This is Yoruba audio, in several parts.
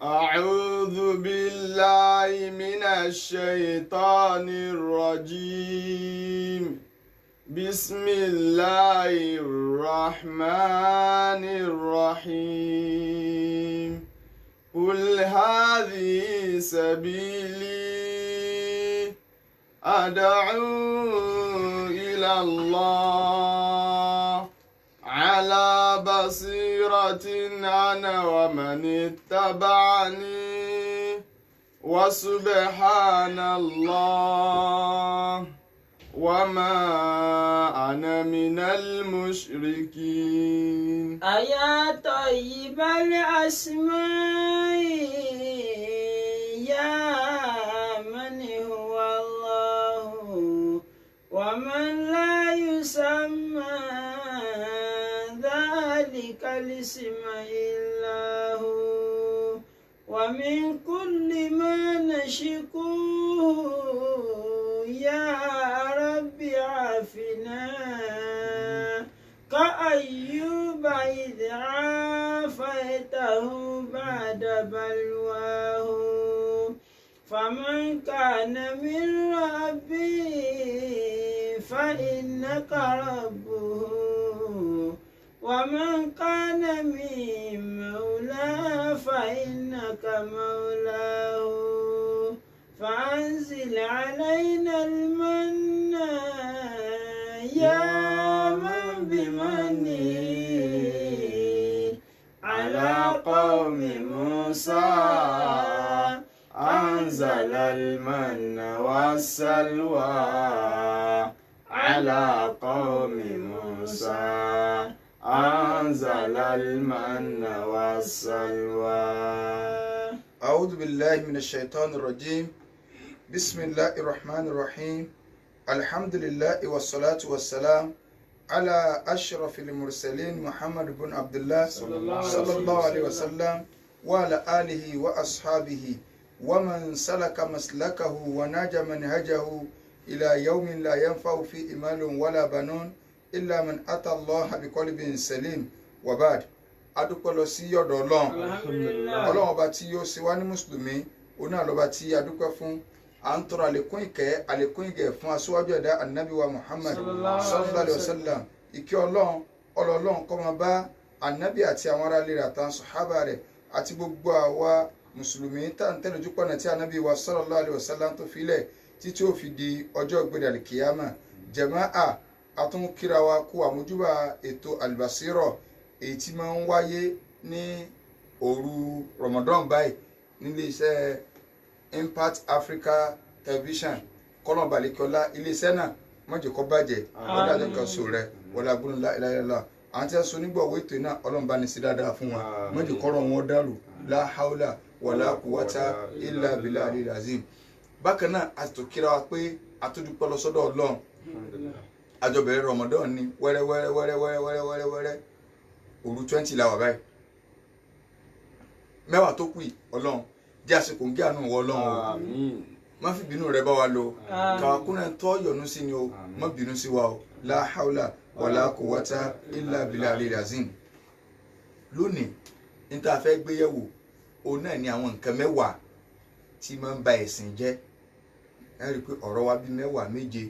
أعوذ بالله من الشيطان الرجيم بسم الله الرحمن الرحيم قل هذه سبيلي أدعو إلى الله على بصيرة أنا ومن اتبعني وسبحان الله وما أنا من المشركين. أيا طيب الأسماء يا من هو الله ومن لا يسمى ذلك الاسم إلا هو ومن كل ما نشكوه يا رب عافنا كأيوب إذ عافيته بعد بلواه فمن كان من ربي فإنك ربه ومن كان من مولاه فإنك مولاه فأنزل علينا المن يا من بمنه على قوم موسى أنزل المن والسلوى على قوم موسى أنزل المن والسلوى. أعوذ بالله من الشيطان الرجيم بسم الله الرحمن الرحيم الحمد لله والصلاة والسلام على أشرف المرسلين محمد بن عبد الله صلى الله عليه وسلم وعلى آله وأصحابه ومن سلك مسلكه وناج منهجه إلى يوم لا ينفع فيه مال ولا بنون إلا من أتى الله بقلب سليم وبعد adúpẹ́ lọ sí ọ̀dọ̀ ọlọ́run ọba tí yóò ṣe wá ní mùsùlùmí òun náà lọ́ba tí adúpẹ́ fún à ń tọrọ àlékún ìkẹ́ àlékún ìgẹ̀ fún aṣíwájú ẹ̀dá ànábì wa Muhammad sallallahu alayhi wa sallam ìkẹ́ ọlọ́run kó máa bá ànábì àti àwọn ará ilé rẹ̀ àtàwọn sàhábà rẹ̀ àti gbogbo àwa mùsùlùmí tá à ń tẹ̀lé ojú pọ̀nà tí ànábì wa sallallahu alayhi wa sallam tó filẹ̀ títí ó fi di ọjọ́ ìgbéra kìyàmà jàmáà àtúnkíra wa kú àmójúbà ètò Al-Basira èyí tí máa ń wáyé ní òru Ramadan báyìí nílé iṣẹ́ Impact Africa Television kọ́nà balẹ̀kọ́lá iléeṣẹ́ náà mọ̀jẹ̀kọ́ bàjẹ́ ọ̀dájọ́ kan sọ rẹ̀ wọlé abúlé láìláìlá àwọn tí wọ́n so nígbàwó ètò náà ọlọ́mọba ní sí dáadáa fún wọn mọ̀jẹ̀kọ́rọ̀ wọn dàrú la haula wala quwwata illa billahi al-azim. bákan náà a tó kíra wa pé a tó dúpẹ́ lọ sọ́dọ̀ Ọlọ́run àjọbẹ̀rẹ̀ Ramadan ní wẹ́rẹ́wẹ́rẹ́ òru 20 la wà báyìí mẹ́wàá tó kù Ọlọ́run jẹ́ àsìkò ń gé àánú wọ Ọlọ́run o má fi bínú rẹ bá wa lò kàwákùnrin tó yọ́nú sí ni o má bínú sí wa o la haula wala quwwata illa billahi al-azim. lónìí níta fẹ́ gbéyẹ̀wò òun náà ni àwọn nǹkan mẹ́wàá tí máa ń ba ẹ̀sìn jẹ́ ẹ rí i pé ọ̀rọ̀ wa bí mẹ́wàá méje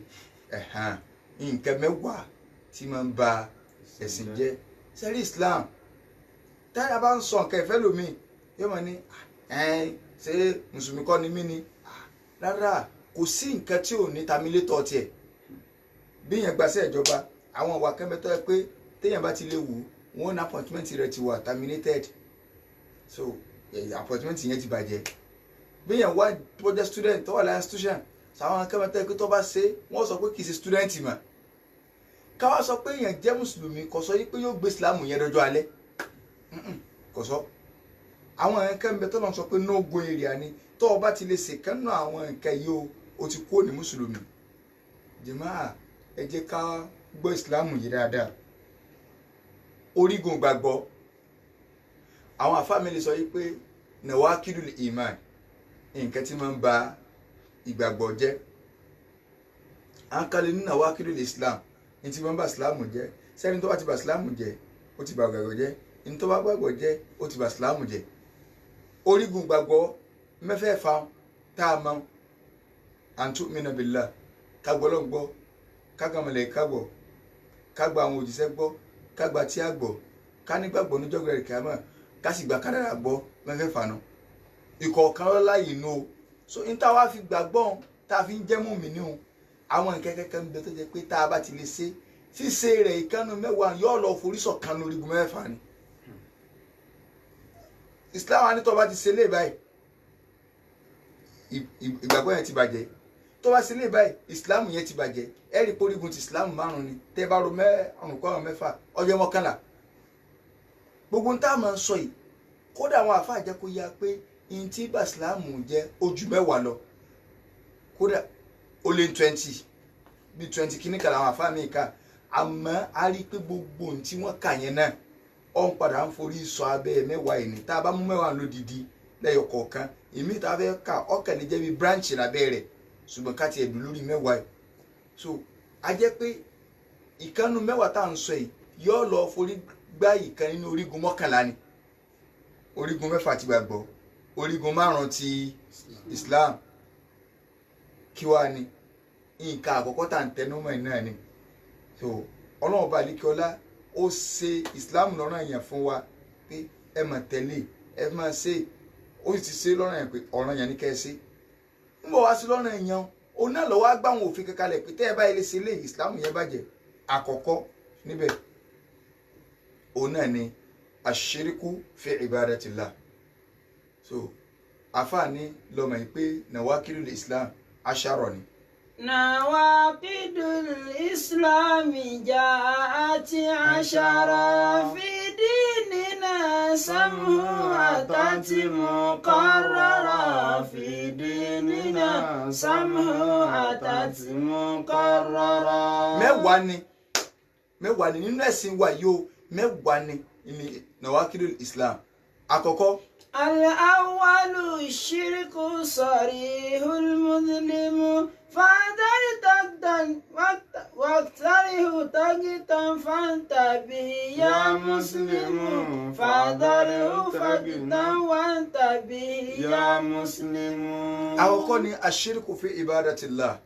nǹkan mẹ́wàá tí máa ń ba ẹ̀sìn jẹ́ sẹ́rí Islam táyà bá ń sọ nǹkan ìfẹ́ lómi yóò máa ní ṣé mùsùlùmí kọ́ ni mí ni rárá kò sí nǹkan tí ò ní tamilétọ̀ tiẹ̀ bí yẹn gbàṣẹ́ ìjọba àwọn ìwà kẹ́mẹ́tọ́ ẹ pé téèyàn bá ti lè wù wọ́n ní appointment rẹ̀ ti wà terminated so appointment yẹn ti bàjẹ́ bí yẹn wá project student tó wà láyé institution sàwọn kẹ́mẹ́tọ́ ẹ pé tó bá ṣe wọ́n sọ pé kì í ṣe student mà káwá sọ pé èèyàn jẹ́ mùsùlùmí kò sọ yí pé yóò gbé ìsìlámù yẹn dọjọ́ alẹ́ kò sọ àwọn nǹkan bẹ tó lọ sọ pé no go area ni tó o bá ti lè ṣèkánná àwọn nǹkan yìí o ti kó ní mùsùlùmí jàmáà ẹ jẹ́ ká gbọ́ ìsìlámù yìí dáadáa orígun gbàgbọ́ àwọn àfáàmì lè sọ yí pé nawakidul iman nǹkan tí máa ń ba ìgbàgbọ́ jẹ́ àǹkalẹ̀ ní nawakidul islam ní tí máa ń ba ìsìlámù jẹ́ sẹ́ni tó bá ti ba ìsìlámù jẹ́ ó ti ba ìgbàgbọ́ jẹ́ ní tó bá gbàgbọ́ jẹ́ ó ti ba ìsìlámù jẹ́ orígun gbàgbọ́ mẹ́fẹ̀ẹ̀fà tá a mọ̀ an tu'mina billah ká gbọ́ Ọlọ́run gbọ́ ká gba màláíkà gbọ́ ká gba àwọn òjíṣẹ́ gbọ́ ká gba tírà gbọ́ ká nígbàgbọ́ níjọ́ gbẹ̀rẹ̀ kíámà ká sì gba kádàrá gbọ́ mẹ́fẹ̀ẹ̀fà náà ìkọ̀ọ̀kan lọ́la yìí nù o so n ta wá fi gbàgbọ́ tá a fi ń jẹ́ mùmínì o àwọn nǹkan kẹ́kẹ́ ń bẹ tó jẹ́ pé tá a bá ti lè ṣe ṣíṣe rẹ̀ ìkànnù mẹ́wàá yóò lọ forísọ̀ kanu orígun mẹ́fà ni Islam wa ní tó bá ti ṣe lé báyìí ìgbàgbọ́ yẹn ti bàjẹ́ tó bá ṣe lé báyìí Islam yẹn ti bàjẹ́ ẹ̀rí porígun ti Islam márùn ni tẹ́ bá ro márùn kọ́ mẹ́fà ọjọ́ mọ́kànlá gbogbo ń tá a máa ń sọ yìí kódà àwọn àfáà jẹ́ kó yá pé in tí bá Islam jẹ́ ojú mẹ́wàá lọ kódà ó lé 20 bí 20 kìíní kan àwọn àfáà mi kà àmọ́ a rí pé gbogbo ohun tí wọ́n kà yẹn náà ọ̀n padà ń forí sọ abẹ́ mẹ́wàá yìí ní tá a bá mú mẹ́wàá lódìdí lẹ́yọ̀ kọ̀ọ̀kan èmi tá a fẹ́ kà ọ̀kàn lè jẹ́ bí branch lábẹ́ rẹ̀ ṣùgbọ́n ká tiẹ̀ dùn lórí mẹ́wàá yìí so a jẹ́ pé ìkànnù mẹ́wàá tá à ń sọ yìí yóò lọ forí gbá ìkan nínú orígun mọ́kànlá ni orígun mẹ́fà ti gbàgbọ́ orígun márùn ti Islam kí wá ní nǹkan àkọ́kọ́ tá à ń tẹnumọ́ náà ni so Ọlọ́run bá alikiola ó ṣe Islam lọ́rọ̀ yẹn fún wa pé ẹ máa tẹ̀lé ẹ máa ṣe ó sì ti ṣe lọ́rọ̀ yẹn pé ọ̀ràn yẹn ní kẹ́ ẹ ṣe ń bọ̀ wá sí lọ́rọ̀ yẹn òun náà lọ́wọ́ á gbá àwọn òfin kankanlẹ̀ pé tẹ́ ẹ bá ilé ṣe lé Islam yẹn bàjẹ́ àkọ́kọ́ níbẹ̀ òun náà ni ashiriku fi ibadatillah so àfààní lọ́mọ yìí pé nawakidul Islam aṣárọ̀ ni. nawakidul Islam ja'ati ashara fi dinina sam'atati muqarrara fi dinina sam'atati muqarrara. mẹ́wàá ni nínú ẹ̀sìn wa yìí o mẹ́wàá ni ní nawakidul Islam àkọ́kọ́. الأول الشرك صريح المظلم فاذر تقدا واكثره تقدا فانتبه يا مسلم فاذره تقدا وانتبه يا مسلم. àkọ́kọ́ ni ashiriku fi ibadatillah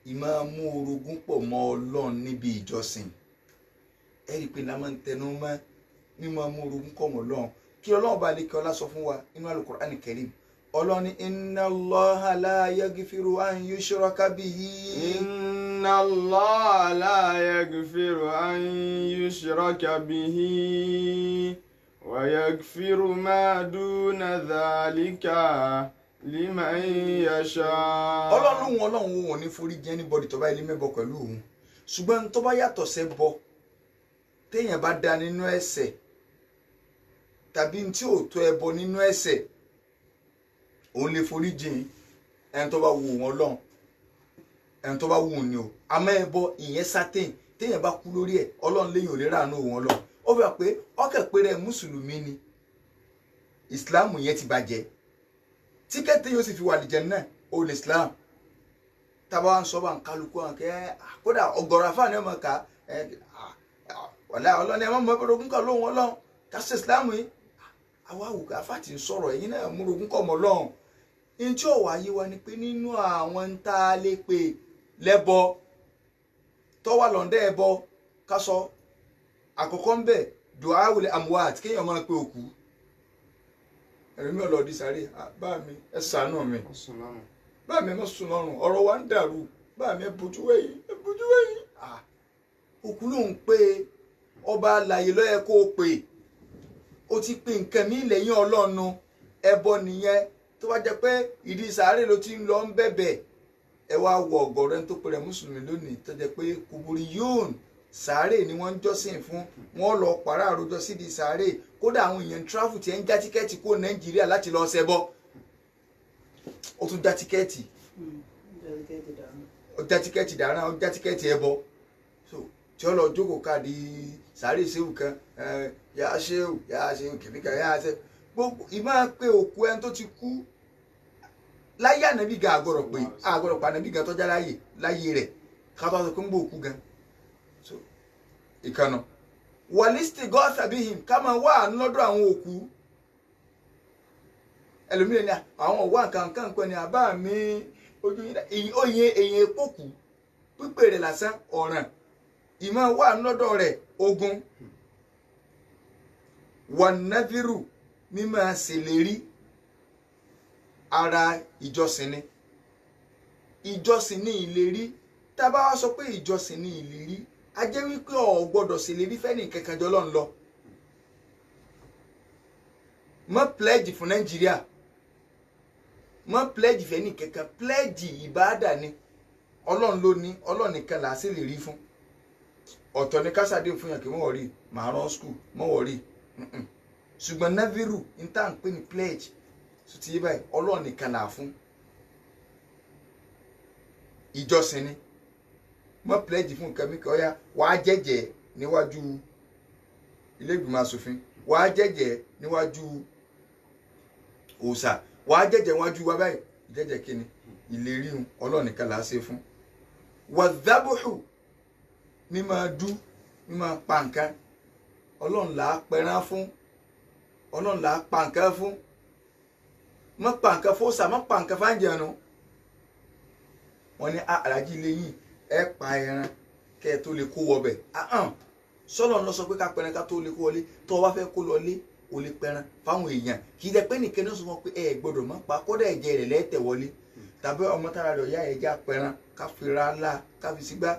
ìmáa mú orogún pọ̀ mọ́ Ọlọ́run níbi ìjọsìn ẹ̀rí pé náà máa ń tẹnu mọ́ mímọ́ mú orogún pọ̀ mọ́ Ọlọ́run kí Ọlọ́run bá lè kí ọlá sọ fún wa inú Al-Qur'an Karim Ọlọ́run ní inna Allaha la yaghfiru an yushraka bihi. inna Allaha la yaghfiru an yushraka bihi wa yaghfiru ma duna dhalika liman yasha. Ọlọ́run wọn ní forí jẹ́ anybody tó bá ilé mẹ́bọ pẹ̀lú òun ṣùgbọ́n tó bá yàtọ̀ sẹ́bọ téèyàn bá dá nínú ẹ̀ṣẹ̀ tàbí tí ò tó ẹbọ nínú ẹ̀ṣẹ̀ òun lè forí jìn ẹni tó bá wù wọn lọ́n ẹni tó bá wù ní o àmọ́ ẹbọ ìyẹn sátẹ̀yìn téèyàn bá kú lórí ẹ̀ Ọlọ́run léyìn ò lè ràánú wọn lọ ó fi hàn pé ọkẹ́ pé rẹ̀ mùsùlùmí ni ìsìláàmù yẹn ti bàjẹ́ tíkẹ́ẹ̀tì yóò sì fi wà lìjẹ́ náà ó lè islam tábà wà ń sọ bá ń kálukú hàn kẹ́ kódà ọgọ́rọ̀ àfáàní ọmọ ká wàlá ọlọ́ni ẹ̀ mọ́ mọ́ ẹgbẹ́ kan lóhun Ọlọ́run ká ṣe islam yìí àwa àwùká fàtí ń sọ̀rọ̀ ẹ̀yin náà múrogún kọ́ mọ́ Ọlọ́run ní tí ò wáyé wa ni pé nínú àwọn ń tá a lè pè lẹ́bọ tọ́wà lọ́ndẹ́ ẹbọ ká sọ àkọ́kọ́ ń bẹ̀ duawul amwat kéèyàn máa pe òkú ẹ̀rí mi ọlọ́ọ̀dì sáré bá mi ẹ ṣàánú mi bá mi ẹ má sùn lọ́rùn ọ̀rọ̀ wa ń dàrú bá mi ẹ bójú wẹ̀yìn òkú ló ń pè ọba àlàyé lọ́yẹ kó o pè ó ti pè nǹkan mí lẹ́yìn Ọlọ́run ẹbọ nìyẹn tó bá jẹ́ pé ìdí sàárè ló ti ń lọ ń bẹ̀bẹ̀ ẹ wá wọ ọ̀gọ̀rọ̀ ẹni tó pè rẹ̀ mùsùlùmí lónìí tó jẹ́ pé kùbùrì yóòn sàárè ni wọ́n ń jọ́sìn fún wọ́n lọ pàrọ̀ àròjọ sídìí sàárè kódà àwọn èèyàn travel tí ẹ ń já tíkẹ́ẹ̀tì kúrò Nàìjíríà láti lọ ṣẹbọ ó tún já tíkẹ́ẹ̀tì dáná ó já tíkẹ́ẹ̀tì ẹbọ tí ó lọ jókòó káàdì sàárè ṣéwù kan yà á ṣéwù kìnìkan yà á ṣe gbogbo ìmáa pé òkú ẹni tó ti kú láyé ànábì gan àgọ́rọ̀ pé àgọ́rọ̀ pa ànábì gan tọ́já láyé rẹ̀ ká tó sọ pé ń gbọ́ òkú gan so ìkànnà wàlísítì gọ́ọ̀sà bí him ká máa wà àánú lọ́dọ̀ àwọn òkú ẹlòmíràn ni àwọn wà nǹkan pẹ́ ni àbá mi ojú oyin èyàn epoku pípé rẹ̀ lásán ọ̀ràn ìmọ̀ wà lọ́dọ̀ rẹ̀ ogun wọnàdírù mímọ̀ ṣèlérí ara ìjọsìn ni ìjọsìn ní ìlérí tá bá wá sọ pé ìjọsìn ní ìlérí a jẹ́ wípé o gbọ́dọ̀ ṣèlérí fẹ́ni kankan jọ lọ́n lọ mọ́ pledge fún Nàìjíríà mọ́ pledge fẹ́ni kankan pledge ìbáàdà ni Ọlọ́run ló ní Ọlọ́run nìkan là á ṣèlérí fún ọ̀tọ̀ ní kásádé fún yàn kí wọ́n wọ̀rí màá rán school mọ́ wọ̀rí ṣùgbọ́n naviru ní tá à ń pè ní pledge tó ti yé báyìí Ọlọ́run nìkan là á fún ìjọsìn ni mọ́ pledge fún nǹkan mi kí ọ̀yá wàá jẹ́jẹ́ níwájú ilé ìgbìmọ̀ asòfin wàá jẹ́jẹ́ níwájú òòṣà wàá jẹ́jẹ́ níwájú wa báyìí jẹ́jẹ́ kí ni ìlérí Ọlọ́run nìkan là á ṣe fún wàdábùhù mímọ̀ dú mímọ̀ pa nǹkan Ọlọ́run là á pẹran fún Ọlọ́run là á pa nǹkan fún mọ́ pa nǹkan fún òòṣà mọ́ pa nǹkan fáńjẹ̀nu wọ́n ní alájí ilé yìí ẹ pa ẹran kẹ́ ẹ tó lè kó wọbẹ̀ sọ́lọ́ lọ sọ pé ká pẹran ká tó lè kó wọlé tó o bá fẹ́ kó lọ lé o lè pẹran fáwọn èèyàn kì í dẹ pé nìkan náà sọ wọn pé ẹ gbọ́dọ̀ má pa kódà ẹ̀jẹ̀ rẹ̀ lẹ́tẹ̀ wọlé tàbí ọmọ tára rẹ̀ ọ̀yá ẹ̀jẹ̀ apẹran ká fi ra la ká fi sígbá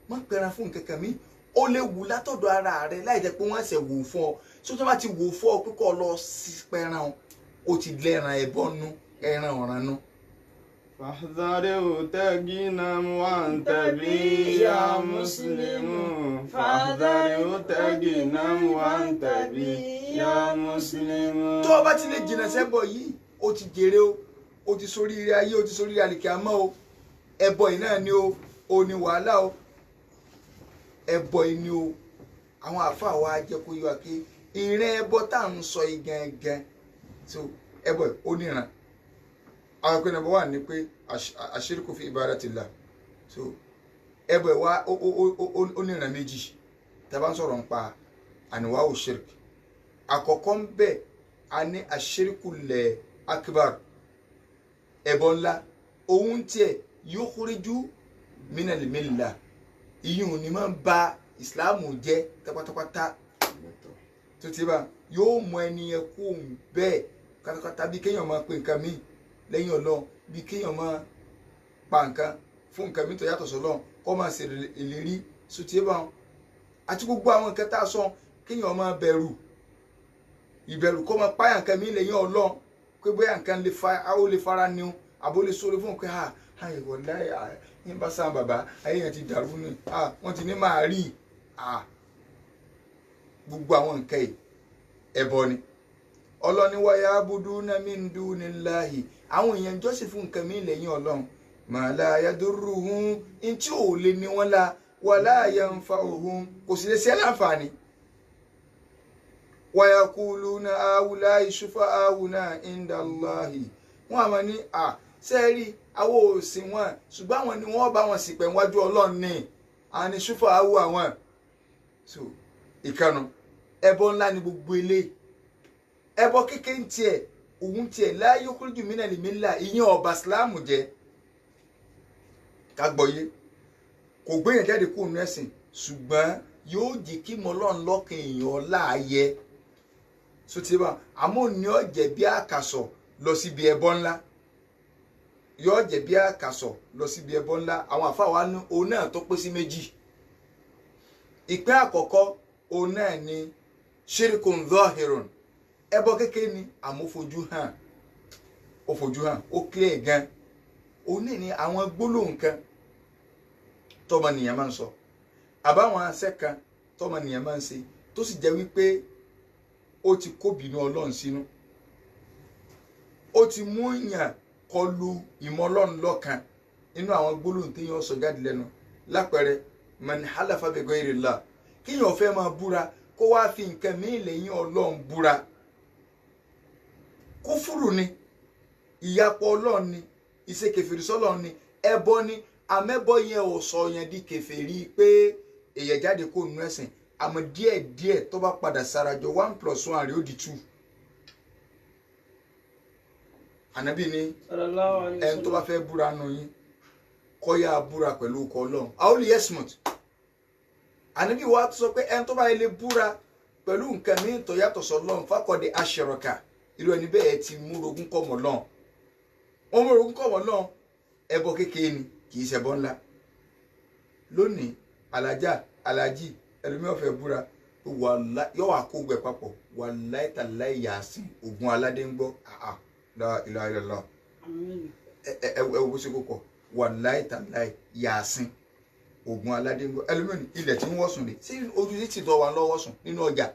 má pẹran fún nǹkan kan mi ó lè wù látọ̀dọ̀ ara rẹ̀ láì jẹ́ pé wọ́n ṣẹ̀ wò fún ọ sọ́tọ́ bá ti wò fún ọ pé kọ́ lọ sí pẹran o ti lẹ́ran ẹ̀bọ́nú ẹran ọ̀ràn فاحذره تغنم وانتبه يا مسلم فاحذره تغنم وانتبه يا مسلم. tó o bá ti lè jìnnà sẹ́bọ yìí o ti jèrè o ti sórí ire ayé o ti sórí àlìkàmọ́ o ẹbọ yìí náà ni o ní wàhálà o ẹbọ yìí ni o àwọn àfáà wa jẹ́ kó yọ pé ìrìn ẹbọ tá à ń sọ yìí gangan so ẹbọ yìí ó níran àwọn pé number one ni pé àṣírìkù fi ibadatillah so ẹbọ ẹ̀ wá ó níran méjì tá a bá ń sọ̀rọ̀ nípa àníwá òṣèrìk àkọ́kọ́ ń bẹ̀ a ní àṣírìkù lẹ̀ akbar ẹbọ ńlá òun tiẹ̀ yukhriju minal millah ìyún ni máa ń ba ìsìláàmù jẹ́ tápátápátá tó ti bá yóò mọ ẹni yẹn kó bẹ́ẹ̀ pátápátá bí kéèyàn máa pe nǹkan míì lẹ́yìn Ọlọ́run bí kéèyàn máa pa nǹkan fún nǹkan mi tó yàtọ̀ sọ́lọ́run kọ́ máa ṣe ìlérí sotí bá wọn àti gbogbo àwọn nǹkan tá a sọ kéèyàn máa bẹ̀rù ìbẹ̀rù kọ́ máa páyà nǹkan mi lẹ́yìn Ọlọ́run pé bóyá nǹkan lè fara ni o àbó lè sọ̀rọ̀ fún nǹkan àìwọ̀ láyà yín bá sáà bàbá ayé yẹn ti dàrú ni wọ́n ti ní máa rí gbogbo àwọn nǹkan yìí ẹbọ ni Ọlọ́ni wa ya'buduna min dunillahi àwọn èèyàn jọ́sìn fún nǹkan mi lẹ́yìn Ọlọ́run ma la yadurruhum in tí ò lè ní wọn la wala yanfa'uhum kò sì lè ṣe láǹfààní wa yaquluna haula'i shufa'auna inda Allahi wọ́n àmọ́ ní sẹ́ẹ̀rí àwọn òsìn wọn ṣùgbọ́n àwọn ni wọ́n bá wọn sì pẹ̀ wájú Ọlọ́run ní àwọn ni shufa'u àwọn so ìkànnù ẹbọ ńlá ni gbogbo eléyìí ẹbọ kékeré ń tiẹ̀ òun tiẹ̀ la yukhriju minal millah ìyẹn ọba sílámù jẹ́ kagbọ́yé kò gbéyàn jáde kó nu ẹ̀sìn ṣùgbọ́n yóò jì kí mọ́lọ́n lọ́kàn èèyàn láàyè sotiba àmọ́ ní ọ̀jẹ̀ bí àkàsọ̀ lọ síbi ẹbọ ńlá yóò jẹ̀ bí àkàsọ̀ lọ síbi ẹbọ ńlá àwọn àfáà ní òun náà tó pín sí méjì ìpín àkọ́kọ́ òun náà ni shirkun zahirun ẹbọ kékeré ni àmọ́ fojú hàn ó clear gan òun ní àwọn gbólóhùn kan tọmọnìyàn máa ń sọ àbáwọn asẹ́ kan tọmọnìyàn máa ń ṣe tó sì jẹ́ wípé ó ti kó bínú Ọlọ́run sínú ó ti mú yàn kọlu ìmọ̀ Ọlọ́run lọ́kàn nínú àwọn gbólóhùn téèyàn sọ jáde lẹ́nu lápẹẹrẹ man halafa bi ghayrillah kéèyàn fẹ́ máa búra kó wá fi nǹkan míì lẹ́yìn Ọlọ́run búra kúfùrù ni ìyapọ̀ Ọlọ́run ni ìṣe kèfèrí sọ́lọ́run ni ẹbọ ni àmẹ́bọ yẹn ò sọ yẹn di kèfèrí pé èyàn jáde kó nu ẹ̀sìn àmọ́ díẹ̀díẹ̀ tó bá padà sarajọ 1 + 1 rèé ó di 2 ànábì ní sallallahu alaihi ẹni tó bá wasallam. fẹ́ búra nù yín kó yá búra pẹ̀lú ọkọ̀ ọlọ́run àwòlì yẹ́sìmọ̀t ànábì wa sọ pé ẹni tó bá yẹ lè búra pẹ̀lú nǹkan ní tó yàtọ̀ sọ́lọ́run fákọ̀dé aṣọ̀rọ̀kà irú ẹni bẹ́ẹ̀ ti múrogún kọ́ mọ́ lọ́n wọ́n múrogún kọ́ mọ́ lọ́n ẹbọ kékeré ni kì í ṣẹbọ ńlá lónìí alájà alájì ẹlòmíì ó fẹ́ búra wàlá yóò wá kó gbẹ papọ̀ wàláì tàláì yàsìn ògùn aládé ń gbọ́ la ilaha illallah ẹ wo ṣe kókọ wàláì tàláì yàsìn ògùn aládé ń gbọ́ ẹlòmíì ilẹ̀ tí ń wọ́sùn rè sí ojú títì tó wà lọ́wọ́ sùn nínú ọjà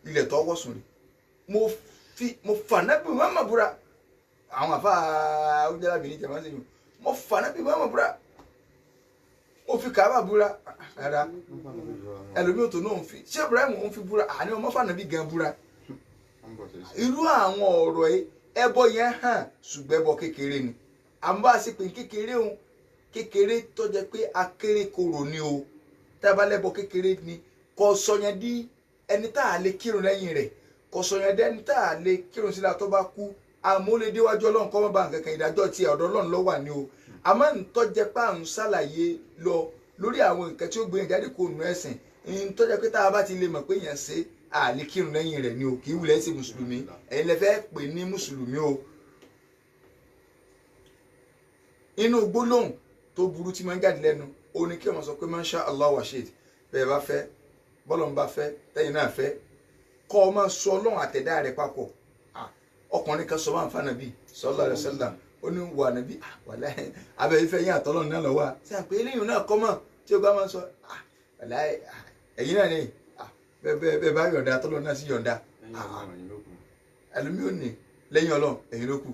ilẹ̀ tó wọ́sùn rè mo fà nábì mọ́mọ́ búra àwọn àfa oúnjẹ lábìnrin jẹ̀ máa ń sèyún mo fà nábì mọ́mọ́ búra mo fi kàábà búra rárá ẹlòmíì tó náà ń fi ṣé Ibrahim ń fi búra àní ọmọ fànàbí gan búra irú àwọn ọ̀rọ̀ yìí ẹbọ yẹn hàn ṣùgbọ́n ẹbọ kékeré ni àmọ́ àṣẹ pé kékeré òun kékeré tó jẹ́ pé akéré korò ni o tábàlẹ́bọ kékeré ni kò sọyẹn dí ẹni tá a lè kírun lẹ́yìn rẹ̀ kò sọyẹn dí ẹni tá a lè kírun sílá tó bá kú àmúlédéwájú Ọlọ́run kọ́ mọ́ bá nǹkan kan ìdájọ́ tiẹ̀ ọ̀dọ̀ Ọlọ́run ló wà ní o àmọ́ ntọ́jẹ́ pé à ń ṣàlàyé lọ lórí àwọn nǹkan tí ó gbé yẹn jáde kó nu ẹ̀sìn ntọ́jẹ́ pé tá a bá ti lè mọ̀ pé yẹn ṣe àlè kírun lẹ́yìn rẹ̀ ni o kì í wulẹ̀ ṣe mùsùlùmí ẹ̀yin lẹ fẹ́ pè ní mùsùlùmí o. inú gbólóhùn tó burú tí máa ń jáde lẹ́nu ó ní kí ọmọ sọ pé masha Allah wa shit bẹ́ẹ̀ bá fẹ́ bọ́lọ̀ ń bá fẹ́ tẹ́yìn náà fẹ́ kọ́ ọ máa sọ Ọlọ́run àtẹ̀dá rẹ̀ papọ̀ ọkùnrin kan sọ máa ń fa nàbí sallallahu alaihi wasallam ó ní wà nàbí wàlá abẹ́ ìfẹ́ yín àtọ́lọ́run náà lọ́wọ́ ṣe à pé eléyìí náà kọ́ mọ̀ tí ó bá máa ń sọ wàlá ẹ̀yin náà ni bẹ́ẹ̀ bá yọ̀ǹda àtọ́lọ́run náà sì yọ̀ǹda ẹlòmíì ò ní lẹ́yìn Ọlọ́run ẹ̀yin ló kù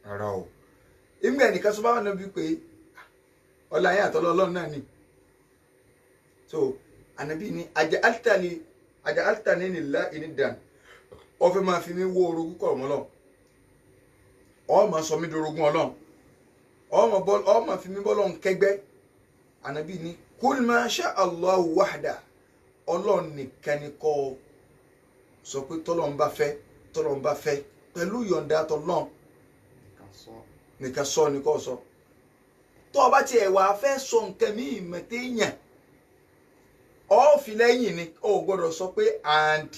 rárá o ìgbà ẹnìkan sọ bá wà nàbí pé ọlá yín àtọ́lọ́run náà ni so ànàbí ni àjà altani nílá ìnídàn ọfẹ máa fi mí wó orogún kọ̀ mọ́ lọ ọmọ sọ mí dorogún Ọlọ́run ọmọ fi mí bọ́lọ́run kẹgbẹ́ ànábì ní kul ma sha Allahu wahda Ọlọ́run nìkan ni kó sọ pé tọ́lọ́run bá fẹ́ pẹ̀lú yọ̀ǹda tọ́lọ́run nìkan sọ ni kó sọ tó o bá tiẹ̀ wà fẹ́ sọ nǹkan mí ìmọ̀tẹ́yàn ọ́ fi lẹ́yìn ni o gbọ́dọ̀ sọ pé and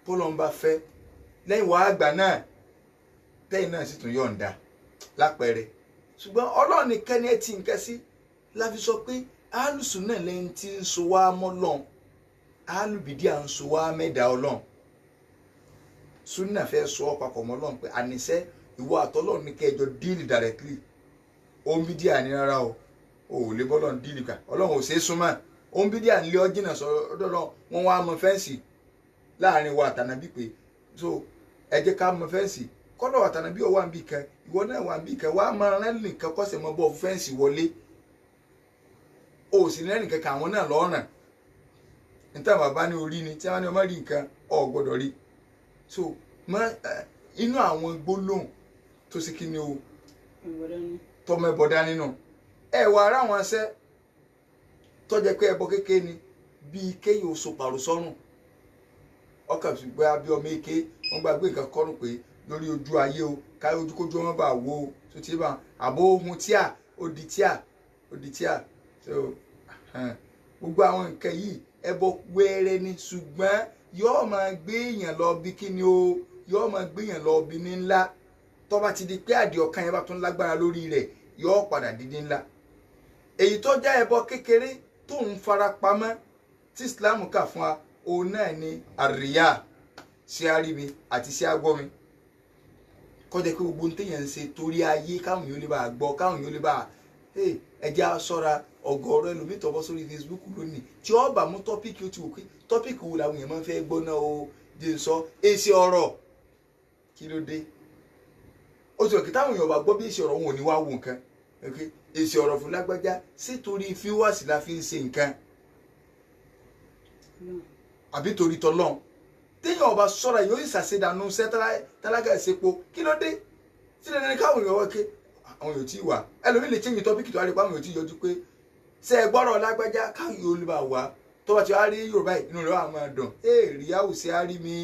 tọ́lọ́run bá fẹ́ lẹ́yìn wàá àgbà náà tẹ́yìn náà sì tún yọ̀ǹda lápẹẹrẹ ṣùgbọ́n Ọlọ́run nìkan ni ẹ ti nǹkan sí láfi sọ pé alùsùn náà lẹ́yìn tí ń so wá mọ́ lọ́n alùbídí à ń so wá mẹ́dà Ọlọ́run súnà fẹ́ sọ ọ́ papọ̀ mọ́ lọ́n pé àníṣe ìwọ àtọ́lọ́run ní kẹjọ díìlì directly ohun bídí àní rárá o ò lè bọ́lọ́run díìlì kà Ọlọ́run ò ṣeé súnmọ́ ohun bídí à ń lé ọ jìnnà sọ́dọ̀ wọn wá mọ fẹ́ǹsì láàrin wa àtànàbí pé so ẹ jẹ́ ká mọ fẹ́ǹsì kọ́dọ̀ àtànàbí ọ̀ wà ń bì kan ìwọ náà wà ń bì kan wàá máa rẹ́ nìkan kọ́sẹ̀ mọ́ bọ́ fẹ́ǹsì wọlé o sì rẹ́ nìkan kan àwọn náà lọ́rùn níta bàbá ní orí ni tí wọ́n ní ọmọ rí nǹkan ọ̀ gbọ́dọ̀ rí so inú àwọn gbólóhùn tó sì kí ni o tọmọ ẹbọ dání nù ẹ wà ara àwọn aṣẹ tọjẹ pé ẹbọ kékeré ni bíi kéyìn oṣù pàrọ̀ sọ́rùn ọkàn sì gbé abẹ́ ọmọ èké wọ́n gbàgbé nǹkan kọ́rùn pé lórí ojú ayé o káyọ ojúkójú wọn bá wo o tó ti bá àbó ohun tíà ó di tíà so gbogbo àwọn nǹkan yìí ẹbọ wẹ́rẹ́ ni ṣùgbọ́n yóò máa gbé èèyàn lọ bí kíni o yóò máa gbé èèyàn lọ bí ní ńlá tó bá ti di pé àdì ọkàn yẹn bá tún lágbára lórí rẹ̀ yóò padà di ní ńlá èyí tó já ẹbọ kékeré tó ń fara pamọ́ tí Islam kà fún wa òun náà ni àríyá sí àríbi àti sí agbọ́mi kọjá pé gbogbo téèyàn ń ṣe torí ayé káwọn yóò lè bá gbọ́ káwọn yóò lè bá ẹjẹ́ aṣọ́ra ọ̀gọ̀ọ̀rọ̀ ẹlòmíì tó bọ́ sórí Facebook lónìí tí ó bá mú tọ́píìkì ó ti wò pé tọ́píìkì wo làwọn èèyàn máa ń fẹ́ gbọ́ náà o jẹ́ sọ èsì ọ̀rọ̀ kí ló dé ó ti rọ̀ kí táwọn èèyàn bá gbọ́ bí èsì ọ̀rọ̀ wọn ò ní wá wo nǹkan èsì ọ̀rọ̀ fún lágbájá sí torí fíwáàsì la fi ń ṣe nǹkan àbí torí tọlọ́n téèyàn ọba sọ́ra yóò ṣàṣedànù ṣẹ́ tálágà ìṣepo kí ló dé sílẹ̀ ní káwọn èèyàn wọ́n ké àwọn èèyàn tí ì wà ẹlòmíì lè change tọ́pìkì tó wá rí pa àwọn èèyàn tí ì yọjú pé ṣe é gbọ́rọ̀ lágbájá káwọn èèyàn olùbà wá tó bá ti wá rí Yorùbá inú rẹ̀ wà máa dùn ríyáwó ṣe á rí mi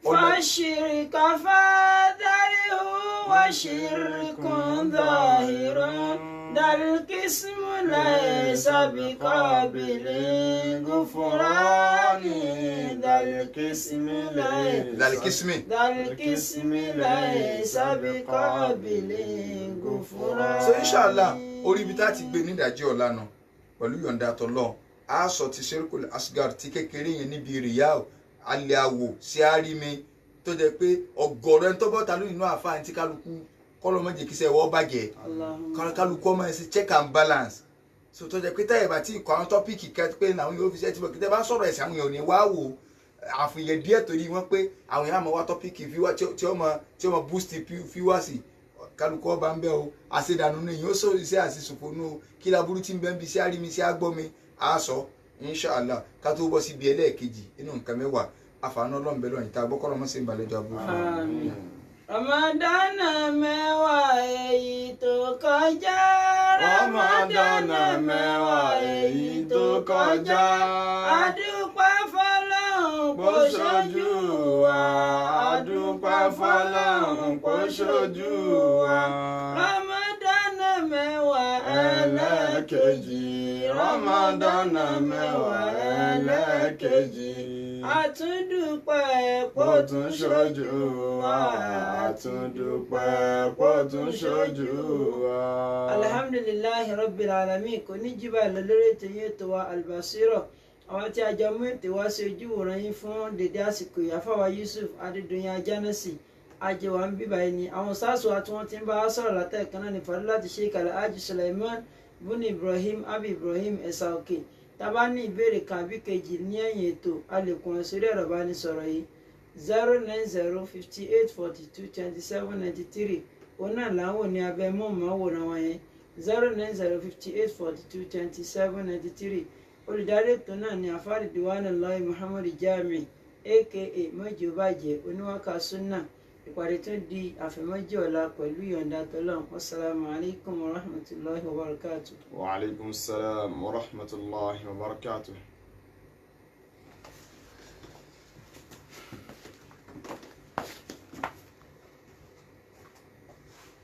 فالشرك فاذره وشرك ظاهر ذا القسم ليس بقابل غفران ذا القسم ليس بقابل غفران. So inshallah orí ibi tá ti gbé ní ìdájí ọ̀la náà pẹ̀lú yọ̀ǹda tọ́lọ́ a sọ ti ṣerúkùl asgar tí kékeré yẹn níbi rìyáò alẹ́ àwò sí àrími tó jẹ́ pé ọ̀gọ̀rọ̀ ẹni tó bọ́ta lónìí náà àfáàní tí kálukú kọ́lọ́ mọ́jẹ́ kí sẹ́ wọ́n bàjẹ́ kálukú ọmọ ẹ̀ sí check and balance so tó jẹ́ pé táyà bá tí ìkọ́ àwọn tọ́pìkì kẹ́ pé àwọn yóò fi ṣẹ́ tí wọ́n kí tẹ́ bá ń sọ̀rọ̀ ẹ̀sìn àwọn èèyàn ò ní wá wò àfihàn díẹ̀ torí wọ́n pé àwọn èèyàn àmọ́ wá tọ́pìkì tí ó mọ boost viewers kálukú ọba ń bẹ́ o àṣedànù ní yóò sọ iṣẹ́ àṣìṣòfò nù kí laburú tí ń bẹ́ ń bi sí àrími sí àgbọ́mi àásọ inshallah ká tó bọ́ síbi ẹlẹ́ẹ̀kejì inú nǹkan mẹ́wàá àfààní ọlọ́mọbẹ lọ́yìn tá a gbọ́ kọ́lọ́mọ́ sí ìbàlẹ́jọ́ abúlé. Ramadana mẹ́wàá èyí tó kọjá. Ramadana mẹ́wàá èyí tó kọjá. Adúpẹ́ fọ́lọ́run kó ṣojú wa. Adúpẹ́ fọ́lọ́run kó ṣojú wa. Ramadana mẹ́wàá ẹlẹ́ẹ̀kejì. Ramadana mẹ́wàá ẹlẹ́ẹ̀kejì. Àtúndúpẹ́ Pọ̀ tún ṣojú wa. Àtúndúpẹ́ pọ̀ tún ṣojú wa. Alhamdulillahi Rabbil Alamin kò ní jí báyìí lọ lórí ètò yìí ètò wa Al-Basira. Àwọn tí a jọ mú ètò wá sí ojú wòran yín fún dédé àsìkò ìyàfáwa Yusuf Adédoyin Ajánásì àjẹwà ń bíbá ẹni àwọn sáàsù àti wọn ti ń bá a sọ̀rọ̀ látẹ̀kan náà ní Fadilati Sheikh Alhaji Suleiman Buni Ibrahim Abi Ibrahim Ẹ̀sà Òkè. Tábà ní ìbéèrè kan àbí kejì ní ẹ̀yìn ètò a lè kún ẹ sórí ẹ̀rọ ìbánisọ̀rọ̀ yìí 09058422793 òun náà làwọn ní abẹ́ mọ́ọ̀máwòrán wọn yẹn 09058422793 olùdarí ètò náà ní àfáàrí Diwanullahi Muhammad Jami aka mọ́jì ó bàjẹ́ oníwàkà sunna ìpàdé tó di àfẹ̀mọ́jì ọ̀la pẹ̀lú ìyọ̀ǹda tọ́lọ́run. Wassalamu alaikum warahmatullahi wabarakatuh. Wa alaikum salam wa rahmatullahi wa barakatuh.